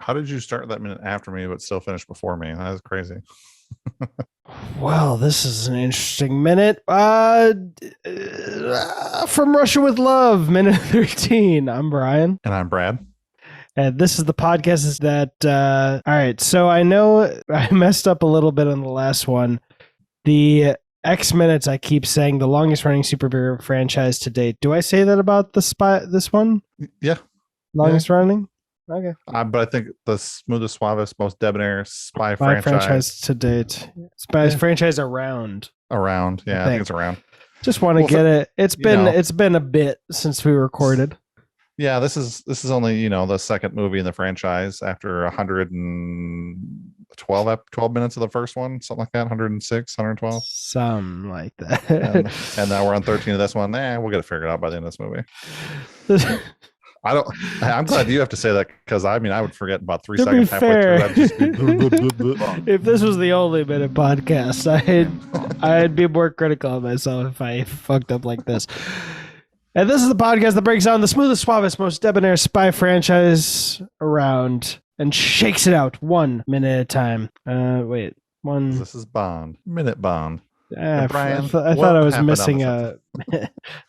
How did you start that minute after me, but still finish before me? That is crazy. Well, this is an interesting minute. From Russia with Love, minute 13. I'm Brian. And I'm Brad. And this is the podcast all right, so I know I messed up a little bit on the last one. The X minutes, I keep saying the longest running superhero franchise to date. Do I say that about this one? Yeah. Longest running? Okay. But I think the smoothest, suavest, most debonair spy franchise to date. Franchise around. Around. Yeah, I think it's around. Just want to get it. It's been a bit since we recorded. Yeah, this is only, the second movie in the franchise after 112 minutes of the first one, something like that, 106, 112. Something like that. and now we're on 13 of this one. We'll get it figured out by the end of this movie. I'm glad you have to say that, because I would forget about 3 seconds halfway through. I'd just be if this was the only minute podcast, I'd be more critical of myself if I fucked up like this. And this is the podcast that breaks down the smoothest, suavest, most debonair spy franchise around and shakes it out 1 minute at a time. This is Bond. Minute Bond. Brian, I thought I was missing I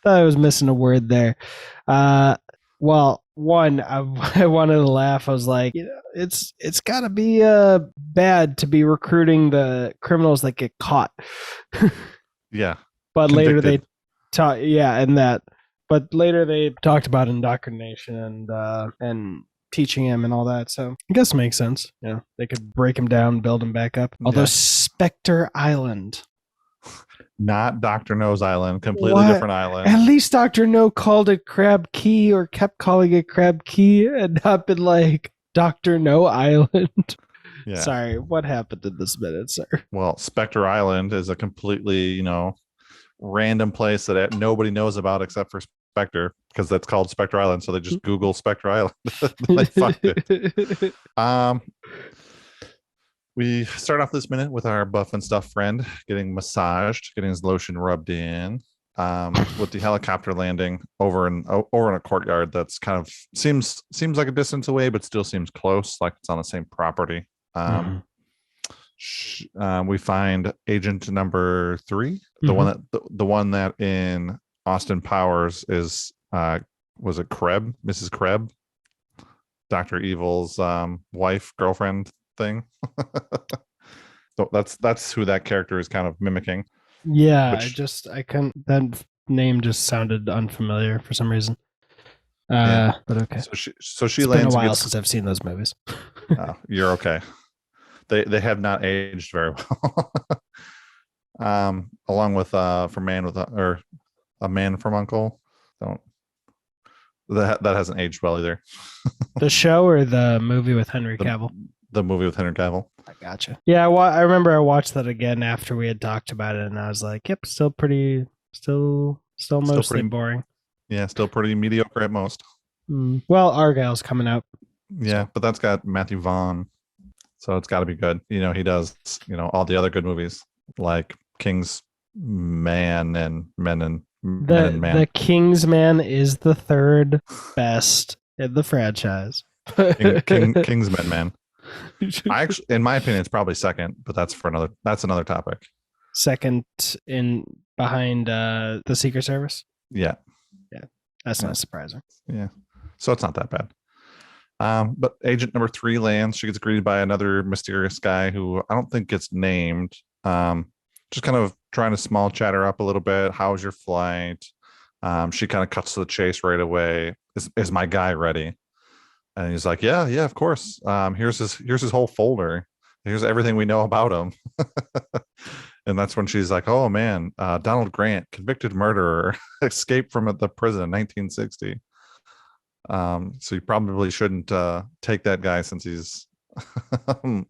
missing a word there. Well, one, I wanted to laugh. I was like, it's got to be bad to be recruiting the criminals that get caught. Yeah. But later they But later they talked about indoctrination and teaching him and all that. So I guess it makes sense. Yeah, they could break him down, build him back up. Although Spectre Island. Not Dr. No's Island, completely different island. At least Dr. No called it Crab Key, or kept calling it Crab Key, and not been like Dr. No Island. Yeah. Sorry, what happened in this minute, sir? Well, Spectre Island is a completely, random place that nobody knows about except for Spectre, because that's called Spectre Island. So they just Google Spectre Island. They fucked it. We start off this minute with our buff and stuff friend getting massaged, getting his lotion rubbed in, with the helicopter landing over in a courtyard that's kind of seems like a distance away, but still seems close, like it's on the same property. We find agent number 3, the one that in Austin Powers is was it Krebs, Mrs. Krebs, Dr. Evil's wife, girlfriend thing. So that's who that character is kind of mimicking. Yeah, that name just sounded unfamiliar for some reason. But okay. So she it's lands. Been a while since I've seen those movies. You're okay. They have not aged very well. Along with A Man from Uncle. That hasn't aged well either. The show or the movie with Henry Cavill? The movie with Henry Cavill. I gotcha. Yeah, I remember I watched that again after we had talked about it, and I was like, "Yep, still mostly boring." Yeah, still pretty mediocre at most. Well, Argyle's coming out. Yeah, but that's got Matthew Vaughn, so it's got to be good. He does all the other good movies like King's Man and Men and Man. The King's Man is the third best in the franchise. Kingsman Man. Actually, in my opinion, it's probably second, but that's another topic. Second in behind the Secret Service. Yeah, that's not surprising. Yeah, so it's not that bad. But agent number 3 lands. She gets greeted by another mysterious guy who I don't think gets named. Just kind of trying to small chat her up a little bit. How's your flight? She kind of cuts to the chase right away. Is my guy ready? And he's like, yeah, of course. Here's his whole folder. Here's everything we know about him. And that's when she's like, oh man, Donald Grant, convicted murderer, escaped from the prison in 1960. So you probably shouldn't take that guy since he's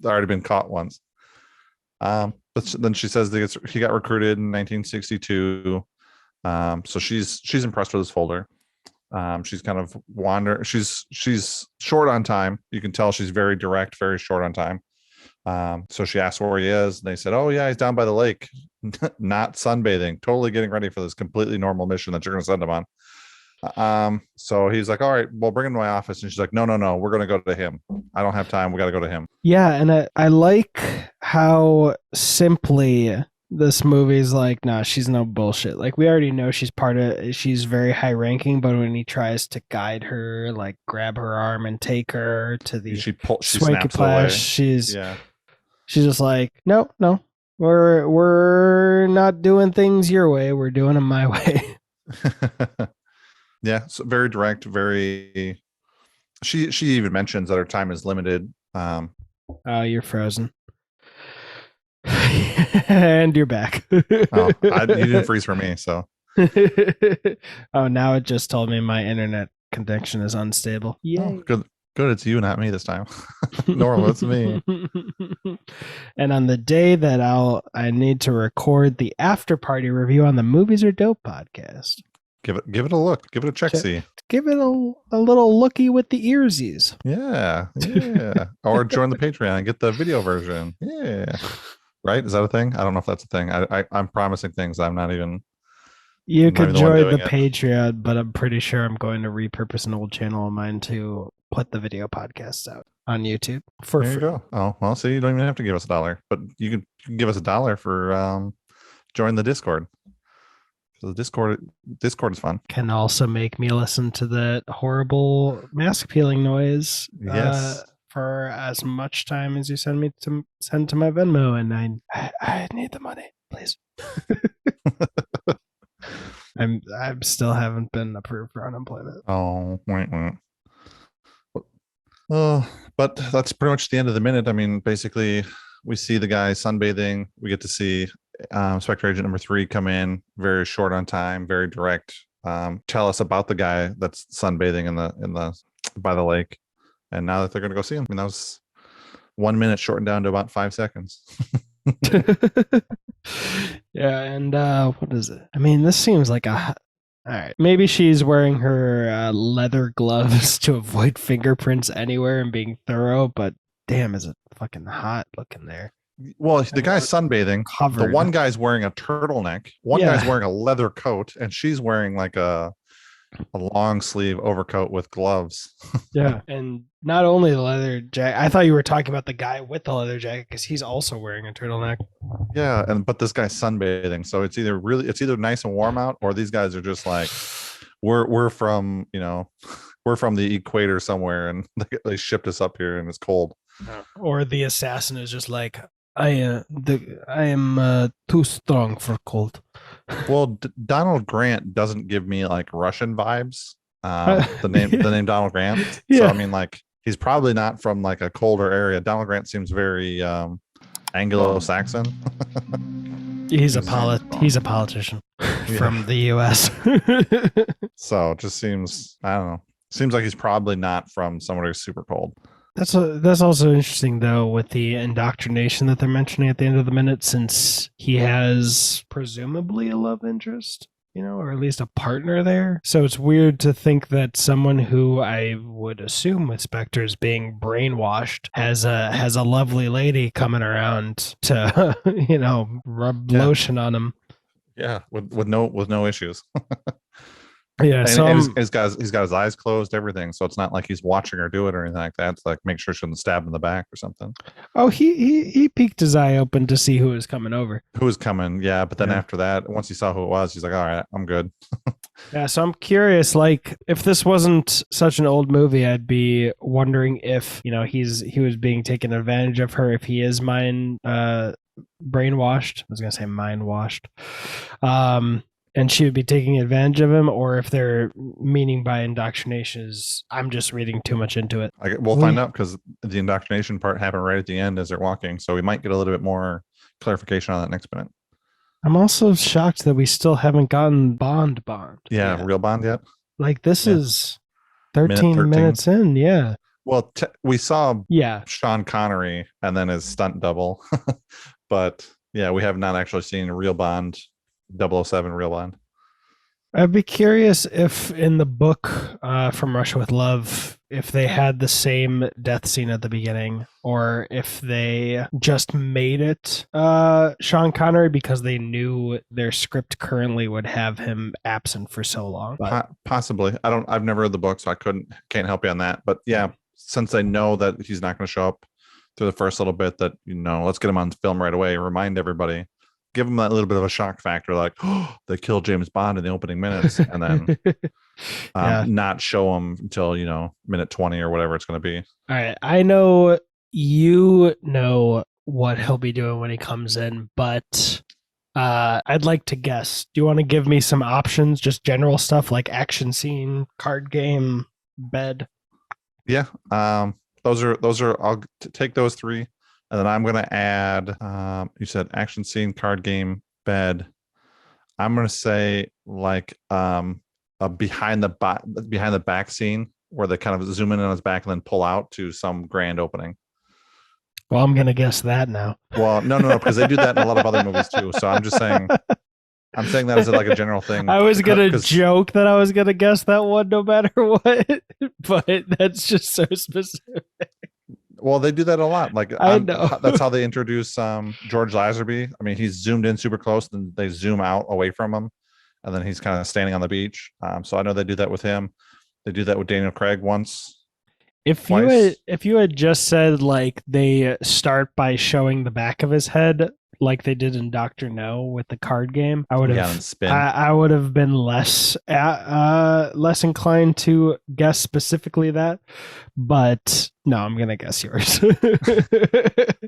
already been caught once. But then she says he got recruited in 1962. So she's impressed with his folder. She's kind of she's short on time. You can tell she's very direct, very short on time. So she asked where he is, and they said, oh yeah, he's down by the lake, not sunbathing, totally getting ready for this completely normal mission that you're going to send him on. So he's like, all right, well, bring him to my office. And she's like, no, no, no, we're going to go to him. I don't have time. We got to go to him. Yeah, and I like how simply this movie's like, nah, she's no bullshit. Like we already know she's very high ranking, but when he tries to guide her, like grab her arm and take her to the She swanky snaps it away. place, she's Yeah. just like, no, no, we're not doing things your way. We're doing them my way. Yeah. So very direct, very. She even mentions that her time is limited. Oh, you're frozen. And you're back. You didn't freeze for me, so. Oh, now it just told me my internet connection is unstable. Yay. Oh, good. It's you, not me this time. Normal, it's me. And on the day that I need to record the after party review on the Movies Are Dope podcast. Give it a look. Give it a check-see. Give it a little looky with the earsies. Yeah. Or join the Patreon and get the video version. Yeah. Right? Is that a thing? I don't know if that's a thing. I'm promising things I'm not even. You could join the Patreon, but I'm pretty sure I'm going to repurpose an old channel of mine to put the video podcasts out on YouTube for free. There you go. Oh, well, see, you don't even have to give us $1, but you can give us $1 for join the Discord. So the Discord is fun. Can also make me listen to that horrible mask peeling noise. Yes. For as much time as you send to my Venmo, and I need the money, please. I'm still haven't been approved for unemployment. Oh, but that's pretty much the end of the minute. I mean, basically, we see the guy sunbathing. We get to see Spectre Agent number 3 come in, very short on time, very direct. Tell us about the guy that's sunbathing in the by the lake, and now that they're going to go see him. I mean, that was 1 minute shortened down to about 5 seconds. Yeah, and what is it? I mean, this seems like all right. Maybe she's wearing her leather gloves to avoid fingerprints anywhere and being thorough, but damn, is it fucking hot looking there. Well, the guy's sunbathing. Covered. The one guy's wearing a turtleneck. One guy's wearing a leather coat, and she's wearing like a long sleeve overcoat with gloves. Yeah, and not only the leather jacket. I thought you were talking about the guy with the leather jacket because he's also wearing a turtleneck. Yeah, but this guy's sunbathing, so it's either nice and warm out, or these guys are just like, we're from the equator somewhere, and they shipped us up here, and it's cold. Or the assassin is just like, I am too strong for cold. Well, Donald Grant doesn't give me like Russian vibes. The name Donald Grant. Yeah. So I mean, like, he's probably not from like a colder area. Donald Grant seems very Anglo-Saxon. He's a politician from the U.S. So it just seems, I don't know. Seems like he's probably not from somewhere who's super cold. That's also interesting, though, with the indoctrination that they're mentioning at the end of the minute, since he has presumably a love interest, or at least a partner there. So it's weird to think that someone who I would assume with Spectre is being brainwashed has a lovely lady coming around to, rub lotion on him. Yeah, with no issues. Yeah, and, so he's got his eyes closed, everything. So it's not like he's watching her do it or anything like that. It's like, make sure she doesn't stab him in the back or something. Oh, he peeked his eye open to see who was coming over. Who was coming? Yeah, but then after that, once he saw who it was, he's like, all right, I'm good. Yeah, so I'm curious, like, if this wasn't such an old movie, I'd be wondering if he was being taken advantage of her, if he is brainwashed. I was gonna say mind washed. And she would be taking advantage of him, or if their meaning by indoctrination is, I'm just reading too much into it. We'll find out, because the indoctrination part happened right at the end as they're walking, so we might get a little bit more clarification on that next minute. I'm also shocked that we still haven't gotten Bond. Yeah, yet. Real Bond yet? Like, this is 13 minutes in, yeah. Well, we saw Sean Connery and then his stunt double, but yeah, we have not actually seen real Bond. 007 real Bond. I'd be curious if in the book From Russia with Love, if they had the same death scene at the beginning, or if they just made it Sean Connery because they knew their script currently would have him absent for so long. But Possibly. I've never read the book, so can't help you on that. But yeah, since they know that he's not going to show up through the first little bit, that let's get him on film right away. Remind everybody, give them that little bit of a shock factor, like, oh, they killed James Bond in the opening minutes, and then not show him until minute 20 or whatever it's going to be. All right, I know you know what he'll be doing when he comes in, but I'd like to guess. Do you want to give me some options, just general stuff like action scene, card game, bed? Yeah, those are. I'll take those three. And then I'm going to add, you said action scene, card game, bed. I'm going to say like a behind the back scene where they kind of zoom in on his back and then pull out to some grand opening. Well, I'm going to guess that now. Well, no, because they do that in a lot of other movies too. So I'm just saying, that as like a general thing. I was going to joke that I was going to guess that one no matter what, but that's just so specific. Well, they do that a lot. Like I know. That's how they introduce George Lazenby. I mean, he's zoomed in super close, and they zoom out away from him, and then he's kind of standing on the beach. So I know they do that with him. They do that with Daniel Craig once. If you had just said like they start by showing the back of his head, like they did in Dr. No with the card game, I would have been less inclined to guess specifically that. But no, I'm gonna guess yours.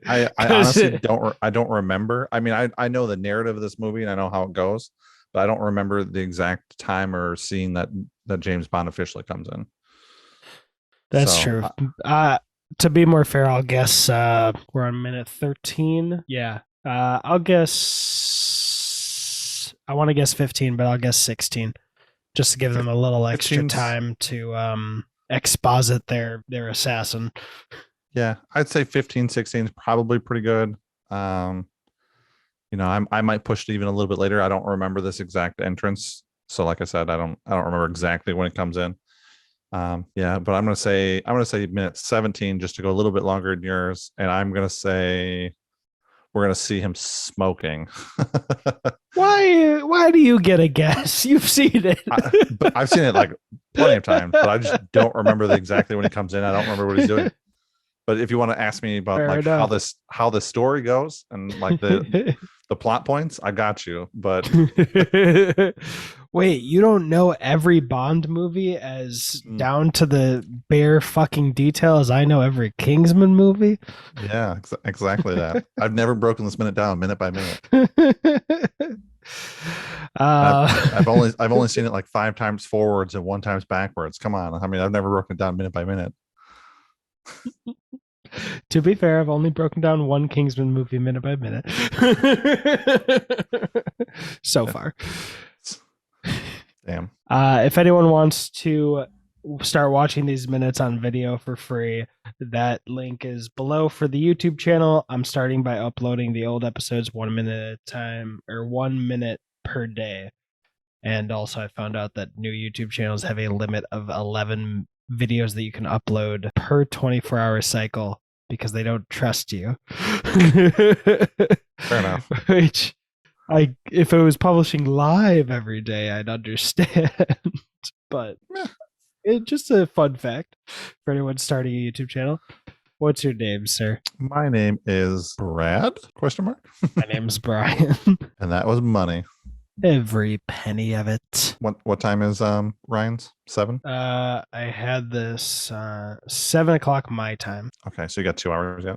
I honestly don't remember. I mean, I know the narrative of this movie and I know how it goes, but I don't remember the exact time or scene that James Bond officially comes in. That's true. To be more fair, I'll guess we're on minute 13. Yeah. I'll guess. I want to guess 15, but I'll guess 16, just to give them a little extra time to exposit their assassin. Yeah, I'd say 15, 16 is probably pretty good. I might push it even a little bit later. I don't remember this exact entrance, so like I said, I don't remember exactly when it comes in. Yeah, but I'm gonna say minute 17 just to go a little bit longer than yours, and I'm gonna say we're gonna see him smoking. Why do you get a guess? You've seen it. I've seen it like plenty of times, but I just don't remember exactly when he comes in. I don't remember what he's doing. But if you want to ask me about how the story goes and like the plot points, I got you. But wait, you don't know every Bond movie as down to the bare fucking detail as I know every Kingsman movie? Yeah, exactly that. I've never broken this minute down minute by minute. I've only seen it like 5 times forwards and 1 times backwards. Come on. I mean, I've never broken it down minute by minute. To be fair, I've only broken down 1 Kingsman movie minute by minute so far. Damn. If anyone wants to start watching these minutes on video for free, that link is below for the YouTube channel. I'm starting by uploading the old episodes 1 minute at a time, or 1 minute per day. And also I found out that new YouTube channels have a limit of 11 videos that you can upload per 24-hour cycle because they don't trust you. Fair enough. Which, if it was publishing live every day, I'd understand. But it's just a fun fact for anyone starting a YouTube channel. What's your name, sir? My name is Brad? ? My name's Brian. And that was money. Every penny of it. What time is Ryan's? 7? I had this 7 o'clock my time. Okay, so you got 2 hours yet?